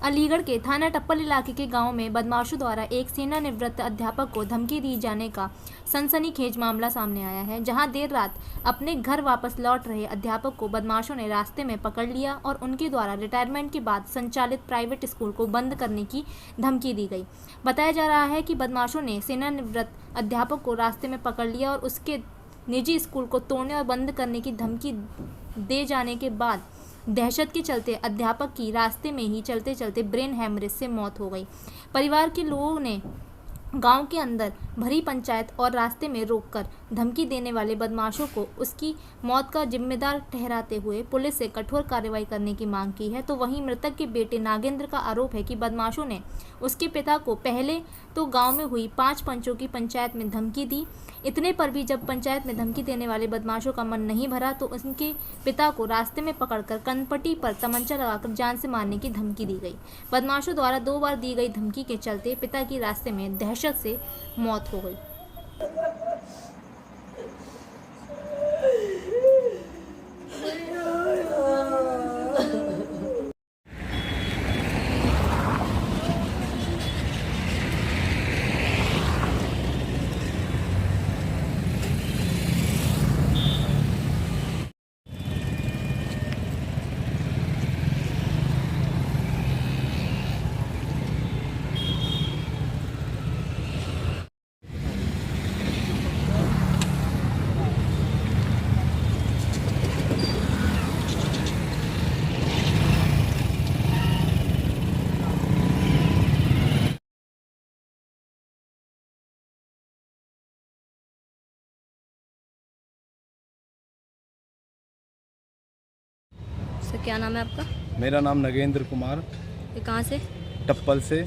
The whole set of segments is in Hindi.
अलीगढ़ के थाना टप्पल इलाके के गांव में बदमाशों द्वारा एक सेवानिवृत्त अध्यापक को धमकी दी जाने का सनसनीखेज मामला सामने आया है, जहां देर रात अपने घर वापस लौट रहे अध्यापक को बदमाशों ने रास्ते में पकड़ लिया और उनके द्वारा रिटायरमेंट के बाद संचालित प्राइवेट स्कूल को बंद करने की धमकी दी गई। बताया जा रहा है कि बदमाशों ने सेवानिवृत्त अध्यापक को रास्ते में पकड़ लिया और उसके निजी स्कूल को तोड़ने और बंद करने की धमकी दे जाने के बाद दहशत के चलते अध्यापक की रास्ते में ही चलते चलते ब्रेन हैमरेज से मौत हो गई। परिवार के लोगों ने गांव के अंदर भरी पंचायत और रास्ते में रोककर धमकी देने वाले बदमाशों को उसकी मौत का जिम्मेदार ठहराते हुए पुलिस से कठोर कार्रवाई करने की मांग की है। तो वहीं मृतक के बेटे नागेंद्र का आरोप है कि बदमाशों ने उसके पिता को पहले तो गांव में हुई 5 पंचों की पंचायत में धमकी दी। इतने पर भी जब पंचायत में धमकी देने वाले बदमाशों का मन नहीं भरा तो उनके पिता को रास्ते में पकड़कर कनपट्टी पर तमंचा लगाकर जान से मारने की धमकी दी गई। बदमाशों द्वारा 2 बार दी गई धमकी के चलते पिता की रास्ते में दहशत से मौत हो गई। सर क्या नाम है आपका? मेरा नाम नगेंद्र कुमार। ये कहाँ से? टप्पल से।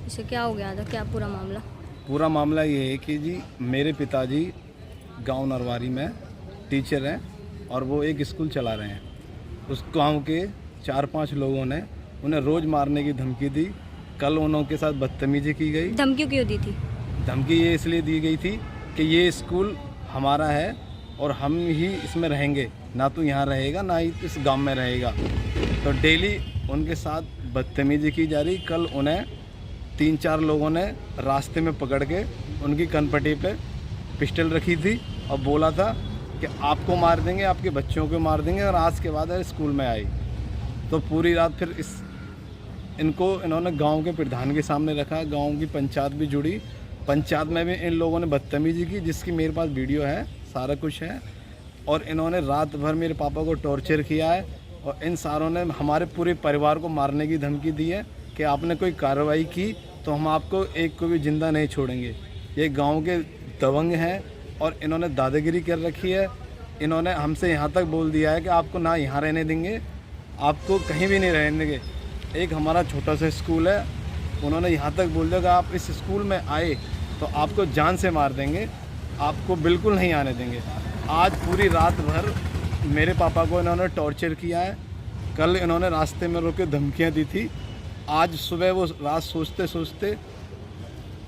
इसे क्या हो गया था, क्या पूरा मामला? पूरा मामला ये है कि जी मेरे पिताजी गांव नरवारी में टीचर हैं और वो एक स्कूल चला रहे हैं। उस गांव के 4-5 लोगों ने उन्हें रोज़ मारने की धमकी दी। कल उनके साथ बदतमीजी की गई। धमकी क्यों दी थी? धमकी ये इसलिए दी गई थी कि ये स्कूल हमारा है और हम ही इसमें रहेंगे, ना तो यहाँ रहेगा ना ही इस गांव में रहेगा। तो डेली उनके साथ बदतमीजी की जा रही। कल उन्हें 3-4 लोगों ने रास्ते में पकड़ के उनकी कनपट्टी पे पिस्टल रखी थी और बोला था कि आपको मार देंगे, आपके बच्चों को मार देंगे। और आज के बाद स्कूल में आई तो पूरी रात फिर इन्होंने गांव के प्रधान के सामने रखा। गांव की पंचायत भी जुड़ी, पंचायत में भी इन लोगों ने बदतमीजी की, जिसकी मेरे पास वीडियो है, सारा कुछ है। और इन्होंने रात भर मेरे पापा को टॉर्चर किया है और इन सारों ने हमारे पूरे परिवार को मारने की धमकी दी है कि आपने कोई कार्रवाई की तो हम आपको एक को भी ज़िंदा नहीं छोड़ेंगे। ये गांव के दबंग हैं और इन्होंने दादागिरी कर रखी है। इन्होंने हमसे यहाँ तक बोल दिया है कि आपको ना यहाँ रहने देंगे, आपको कहीं भी नहीं रहने देंगे। एक हमारा छोटा सा स्कूल है, उन्होंने यहाँ तक बोल दिया कि आप इस स्कूल में आए तो आपको जान से मार देंगे, आपको बिल्कुल नहीं आने देंगे। आज पूरी रात भर मेरे पापा को इन्होंने टॉर्चर किया है। कल इन्होंने रास्ते में रोक के धमकियाँ दी थी। आज सुबह वो रात सोचते सोचते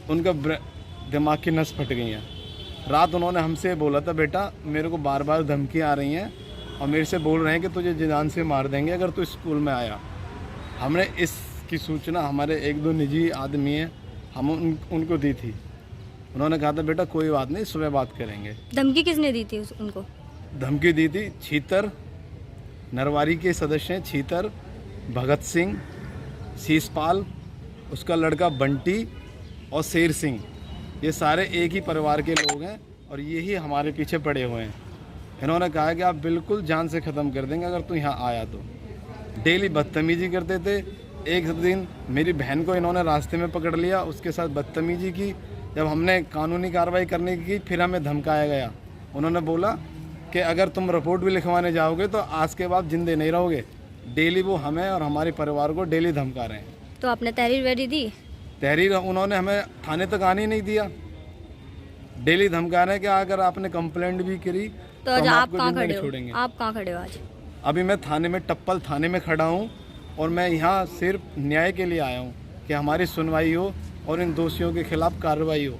उनका दिमाग की नस फट गई है। रात उन्होंने हमसे बोला था, बेटा मेरे को बार बार धमकियाँ आ रही हैं और मेरे से बोल रहे हैं कि तुझे जान से मार देंगे अगर तू स्कूल में आया। हमने इसकी सूचना हमारे 1-2 निजी आदमी हैं, हम उनको दी थी। उन्होंने कहा था बेटा कोई बात नहीं, सुबह बात करेंगे। धमकी किसने दी थी उनको? धमकी दी थी छीतर, नरवारी के सदस्य हैं छीतर, भगत सिंह, शीशपाल, उसका लड़का बंटी और शेर सिंह। ये सारे एक ही परिवार के लोग हैं और यही हमारे पीछे पड़े हुए हैं। इन्होंने कहा कि आप बिल्कुल जान से ख़त्म कर देंगे अगर तू यहाँ आया तो। डेली बदतमीजी करते थे। एक दिन मेरी बहन को इन्होंने रास्ते में पकड़ लिया, उसके साथ बदतमीजी की। जब हमने कानूनी कार्रवाई करने की फिर हमें धमकाया गया। उन्होंने बोला कि अगर तुम रिपोर्ट भी लिखवाने जाओगे तो आज के बाद जिंदे नहीं रहोगे। डेली वो हमें और हमारे परिवार को डेली धमका रहे हैं। तो आपने तहरीर वेरी दी? तहरीर उन्होंने हमें थाने तक आने नहीं दिया। डेली धमका रहे हैं कि अगर आपने कंप्लेंट भी करी तो आज आप कहाँ जिंदा खड़े नहीं हो? छोड़ेंगे। आप कहाँ खड़े हो आज? अभी मैं थाने में, टप्पल थाने में खड़ा हूँ और मैं यहाँ सिर्फ न्याय के लिए आया हूँ कि हमारी सुनवाई हो और इन दोषियों के खिलाफ कार्रवाई हो।